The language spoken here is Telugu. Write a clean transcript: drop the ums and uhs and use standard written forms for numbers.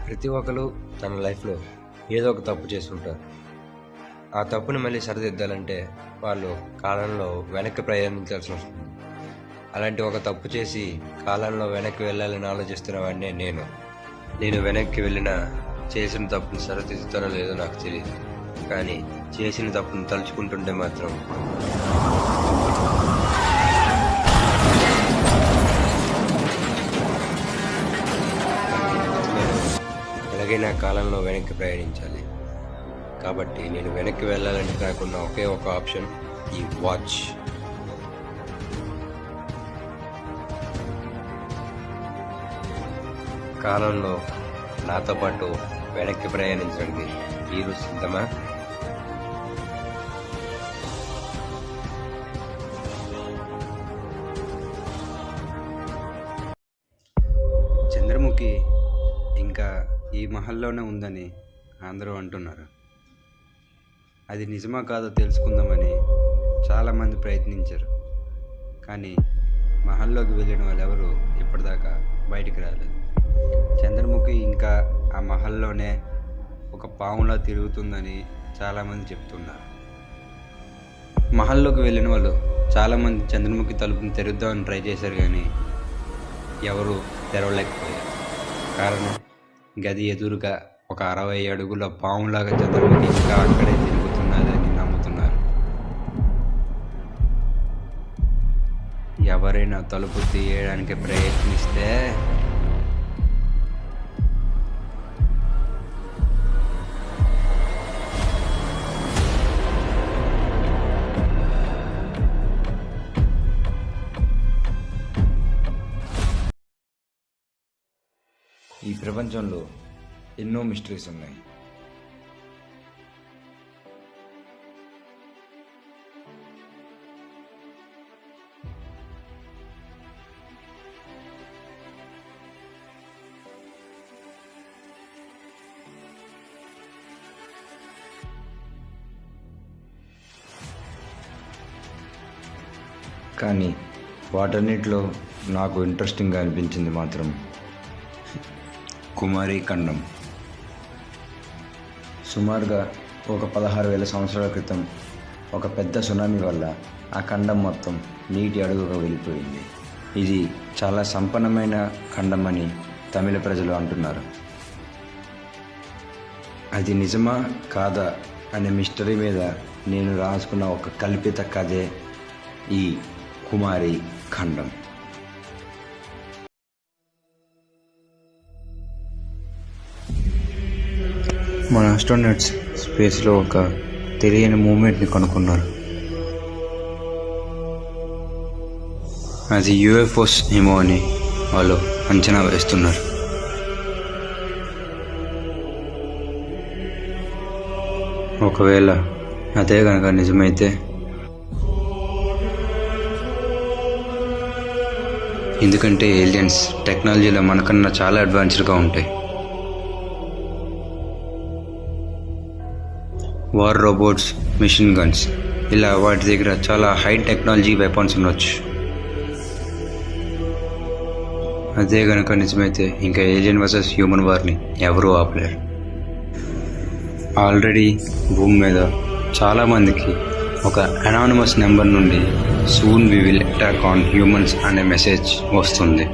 ప్రతి ఒక్కరు తన లైఫ్లో ఏదో ఒక తప్పు చేసి ఉంటారు. ఆ తప్పుని మళ్ళీ సరిదిద్దాలంటే వాళ్ళు కాలంలో వెనక్కి ప్రయాణించాల్సి వస్తుంది. అలాంటి ఒక తప్పు చేసి కాలంలో వెనక్కి వెళ్ళాలని ఆలోచిస్తున్న వాడినే నేను వెనక్కి వెళ్ళినా చేసిన తప్పుని సరిదిద్దుతానో లేదో నాకు తెలియదు. కానీ చేసిన తప్పుని తలుచుకుంటుంటే మాత్రం ఎలాగైనా కాలంలో వెనక్కి ప్రయాణించాలి. కాబట్టి నేను వెనక్కి వెళ్ళాలంటే నాకున్న ఒకే ఒక ఆప్షన్ ఈ వాచ్. కాలంలో నాతో పాటు వెనక్కి ప్రయాణించడానికి మీరు సిద్ధమా? చంద్రముఖి ఇంకా ఈ మహల్లోనే ఉందని అందరూ అంటున్నారు. అది నిజమా కాదో తెలుసుకుందామని చాలామంది ప్రయత్నించారు. కానీ మహల్లోకి వెళ్ళిన వాళ్ళు ఎవరు ఇప్పటిదాకా బయటికి రాలేదు. చంద్రముఖి ఇంకా ఆ మహల్లోనే ఒక పాములా తిరుగుతుందని చాలామంది చెప్తున్నారు. మహల్లోకి వెళ్ళిన వాళ్ళు చాలామంది చంద్రముఖి తలుపుని తెరుద్దామని ట్రై చేశారు, కానీ ఎవరు తెరవలేకపోయారు. కారణం, గది ఎదురుగా ఒక 60 అడుగుల పాములాగా చంద్రముఖి ఇంకా అక్కడే తిరుగుతున్నదని నమ్ముతున్నారు. ఎవరైనా తలుపు తీయడానికి ప్రయత్నిస్తే ఈ ప్రపంచంలో ఎన్నో మిస్టరీస్ ఉన్నాయి. కానీ వాటన్నిటిలో నాకు ఇంట్రెస్టింగ్గా అనిపించింది మాత్రం కుమారి ఖండం. సుమారుగా ఒక 16,000 సంవత్సరాల క్రితం ఒక పెద్ద సునామీ వల్ల ఆ ఖండం మొత్తం నీటి అడుగుగా వెళ్ళిపోయింది. ఇది చాలా సంపన్నమైన ఖండం అని తమిళ ప్రజలు అంటున్నారు. అది నిజమా కాదా అనే మిస్టరీ మీద నేను రాసుకున్న ఒక కల్పిత కథే ఈ కుమారి ఖండం. మన ఆస్ట్రోనట్స్ స్పేస్లో ఒక తెలియని మూమెంట్ని కనుక్కున్నారు. అది యూఎఫ్ఓస్ ఏమో అని వాళ్ళు అంచనా వేస్తున్నారు. ఒకవేళ అదే కనుక నిజమైతే, ఎందుకంటే ఏలియన్స్ టెక్నాలజీలో మనకన్నా చాలా అడ్వాన్స్డ్గా ఉంటాయి. వార్ రోబోట్స్, మిషన్ గన్స్, ఇలా వాటి దగ్గర చాలా హై టెక్నాలజీ వెపన్స్ ఉండొచ్చు. అదే కనుక నిజమైతే ఇంకా ఏలియన్ వర్సెస్ హ్యూమన్ వార్ని ఎవరూ ఆపలేరు. ఆల్రెడీ భూమి మీద చాలామందికి ఒక అనానిమస్ నెంబర్ నుండి soon we will attack on humans అనే మెసేజ్ వస్తుంది.